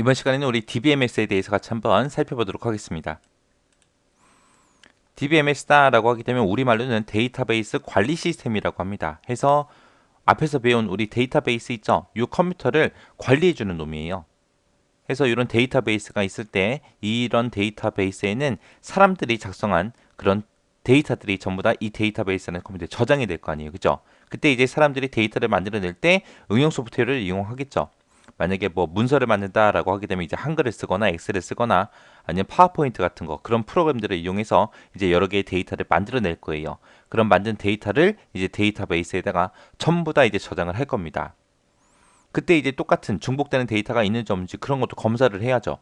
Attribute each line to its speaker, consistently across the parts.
Speaker 1: 이번 시간에는 우리 DBMS에 대해서 같이 한번 살펴보도록 하겠습니다. DBMS다라고 하게 되면 우리말로는 데이터베이스 관리 시스템이라고 합니다. 해서 앞에서 배운 우리 데이터베이스 있죠? 이 컴퓨터를 관리해주는 놈이에요. 해서 이런 데이터베이스가 있을 때 이런 데이터베이스에는 사람들이 작성한 그런 데이터들이 전부 다 이 데이터베이스라는 컴퓨터에 저장이 될 거 아니에요. 그죠? 그때 이제 사람들이 데이터를 만들어낼 때 응용 소프트웨어를 이용하겠죠. 만약에 뭐 문서를 만든다라고 하게 되면 이제 한글을 쓰거나 엑셀을 쓰거나 아니면 파워포인트 같은 거 그런 프로그램들을 이용해서 이제 여러 개의 데이터를 만들어낼 거예요. 그런 만든 데이터를 이제 데이터베이스에다가 전부 다 이제 저장을 할 겁니다. 그때 이제 똑같은 중복되는 데이터가 있는지 없는지 그런 것도 검사를 해야죠.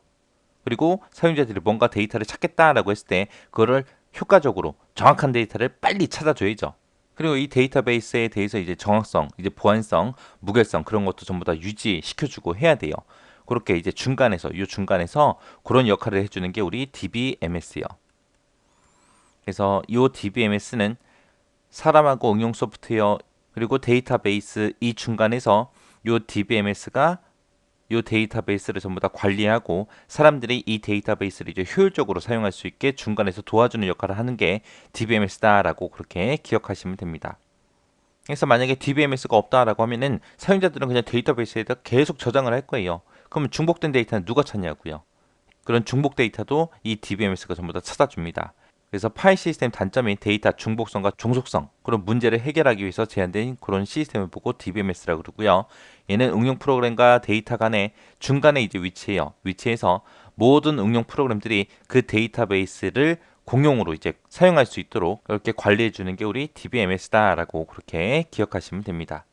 Speaker 1: 그리고 사용자들이 뭔가 데이터를 찾겠다라고 했을 때 그거를 효과적으로 정확한 데이터를 빨리 찾아줘야죠. 그리고 이 데이터베이스에 대해서 이제 정확성, 이제 보안성, 무결성 그런 것도 전부 다 유지시켜주고 해야 돼요. 그렇게 이제 중간에서 그런 역할을 해주는 게 우리 DBMS요. 그래서 이 DBMS는 사람하고 응용 소프트웨어 그리고 데이터베이스 이 중간에서 이 DBMS가 이 데이터베이스를 전부 다 관리하고 사람들이 이 데이터베이스를 이제 효율적으로 사용할 수 있게 중간에서 도와주는 역할을 하는 게 DBMS다라고 그렇게 기억하시면 됩니다. 그래서 만약에 DBMS가 없다라고 하면은 사용자들은 그냥 데이터베이스에다 계속 저장을 할 거예요. 그러면 중복된 데이터는 누가 찾냐고요. 그런 중복 데이터도 이 DBMS가 전부 다 찾아줍니다. 그래서 파일 시스템 단점인 데이터 중복성과 종속성 그런 문제를 해결하기 위해서 제안된 그런 시스템을 보고 DBMS라고 그러고요. 얘는 응용 프로그램과 데이터 간의 중간에 이제 위치해요. 위치해서 모든 응용 프로그램들이 그 데이터베이스를 공용으로 이제 사용할 수 있도록 그렇게 관리해 주는 게 우리 DBMS다라고 그렇게 기억하시면 됩니다.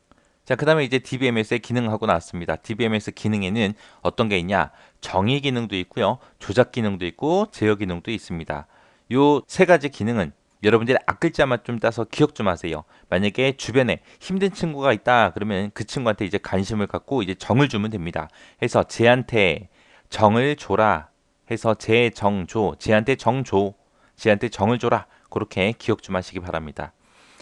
Speaker 1: 자, 그 다음에 이제 DBMS의 기능하고 나왔습니다. DBMS 기능에는 어떤 게 있냐? 정의 기능도 있고요. 조작 기능도 있고 제어 기능도 있습니다. 요 세 가지 기능은 여러분들이 앞글자만 좀 따서 기억 좀 하세요. 만약에 주변에 힘든 친구가 있다 그러면 그 친구한테 이제 관심을 갖고 이제 정을 주면 됩니다. 해서 쟤한테 정을 줘라 해서 쟤정줘 쟤한테 정줘 쟤한테 정을 줘라 그렇게 기억 좀 하시기 바랍니다.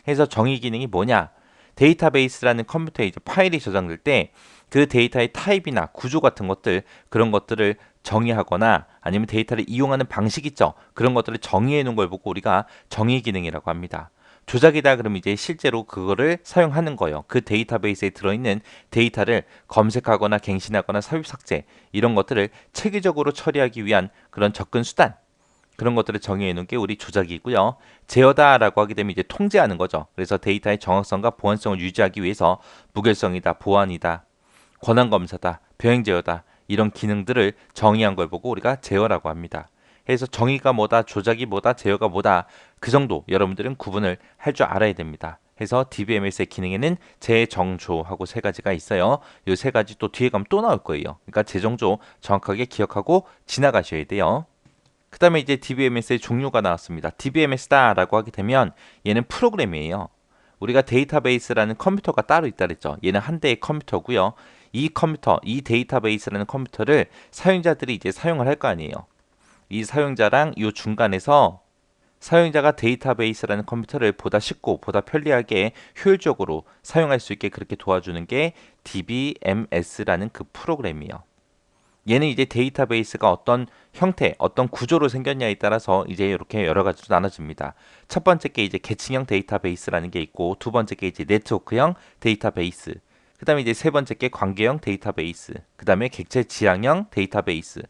Speaker 1: 해서 정의 기능이 뭐냐? 데이터베이스라는 컴퓨터에 이제 파일이 저장될 때 그 데이터의 타입이나 구조 같은 것들 그런 것들을 정의하거나 아니면 데이터를 이용하는 방식 있죠. 그런 것들을 정의해 놓은 걸 보고 우리가 정의 기능이라고 합니다. 조작이다 그러면 이제 실제로 그거를 사용하는 거예요. 그 데이터베이스에 들어있는 데이터를 검색하거나 갱신하거나 삽입 삭제 이런 것들을 체계적으로 처리하기 위한 그런 접근 수단 그런 것들을 정의해 놓은 게 우리 조작이고요. 제어다라고 하게 되면 이제 통제하는 거죠. 그래서 데이터의 정확성과 보안성을 유지하기 위해서 무결성이다, 보안이다, 권한 검사다, 병행 제어다 이런 기능들을 정의한 걸 보고 우리가 제어라고 합니다. 그래서 정의가 뭐다, 조작이 뭐다, 제어가 뭐다 그 정도 여러분들은 구분을 할 줄 알아야 됩니다. 해서 DBMS의 기능에는 재정조하고 세 가지가 있어요. 이 세 가지 또 뒤에 가면 또 나올 거예요. 그러니까 재정조 정확하게 기억하고 지나가셔야 돼요. 그 다음에 이제 DBMS의 종류가 나왔습니다. DBMS다라고 하게 되면 얘는 프로그램이에요. 우리가 데이터베이스라는 컴퓨터가 따로 있다 그랬죠. 얘는 한 대의 컴퓨터고요. 이 컴퓨터, 이 데이터베이스라는 컴퓨터를 사용자들이 이제 사용을 할 거 아니에요. 이 사용자랑 이 중간에서 사용자가 데이터베이스라는 컴퓨터를 보다 쉽고 보다 편리하게 효율적으로 사용할 수 있게 그렇게 도와주는 게 DBMS라는 그 프로그램이에요. 얘는 이제 데이터베이스가 어떤 형태, 어떤 구조로 생겼냐에 따라서 이제 이렇게 여러 가지로 나눠집니다. 첫 번째 게 이제 계층형 데이터베이스라는 게 있고, 두 번째 게 이제 네트워크형 데이터베이스, 그 다음에 이제 세 번째 게 관계형 데이터베이스, 그 다음에 객체 지향형 데이터베이스,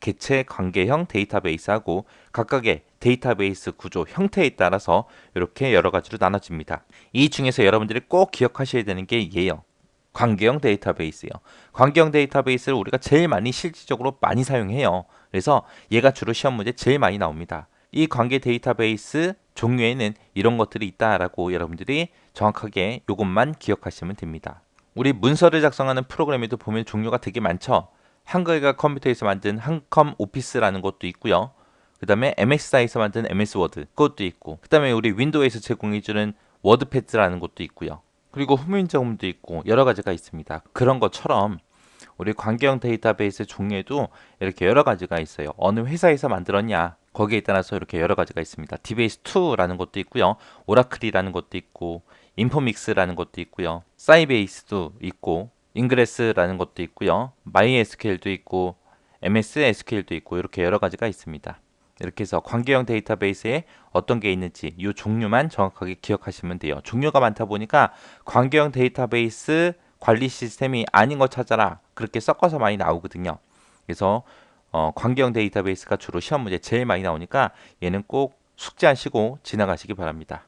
Speaker 1: 객체 관계형 데이터베이스하고 각각의 데이터베이스 구조 형태에 따라서 이렇게 여러 가지로 나눠집니다. 이 중에서 여러분들이 꼭 기억하셔야 되는 게 얘예요. 관계형 데이터베이스요. 관계형 데이터베이스를 우리가 제일 많이 실질적으로 많이 사용해요. 그래서 얘가 주로 시험 문제 제일 많이 나옵니다. 이 관계 데이터베이스 종류에는 이런 것들이 있다라고 여러분들이 정확하게 이것만 기억하시면 됩니다. 우리 문서를 작성하는 프로그램에도 보면 종류가 되게 많죠. 한글과 컴퓨터에서 만든 한컴 오피스라는 것도 있고요. 그 다음에 MS사에서 만든 MS 워드 그것도 있고 그 다음에 우리 윈도우에서 제공해주는 워드패드라는 것도 있고요. 그리고 후문적음도 있고 여러 가지가 있습니다. 그런 것처럼 우리 관계형 데이터베이스 종류에도 이렇게 여러 가지가 있어요. 어느 회사에서 만들었냐 거기에 따라서 이렇게 여러 가지가 있습니다. DBase2라는 것도 있고요. 오라클이라는 것도 있고 인포믹스라는 것도 있고요. 사이베이스도 있고 인그레스라는 것도 있고요. 마이에스큐엘도 있고 MS SQL도 있고 이렇게 여러 가지가 있습니다. 이렇게 해서 관계형 데이터베이스에 어떤 게 있는지 이 종류만 정확하게 기억하시면 돼요. 종류가 많다 보니까 관계형 데이터베이스 관리 시스템이 아닌 거 찾아라. 그렇게 섞어서 많이 나오거든요. 그래서 관계형 데이터베이스가 주로 시험 문제 제일 많이 나오니까 얘는 꼭 숙지하시고 지나가시기 바랍니다.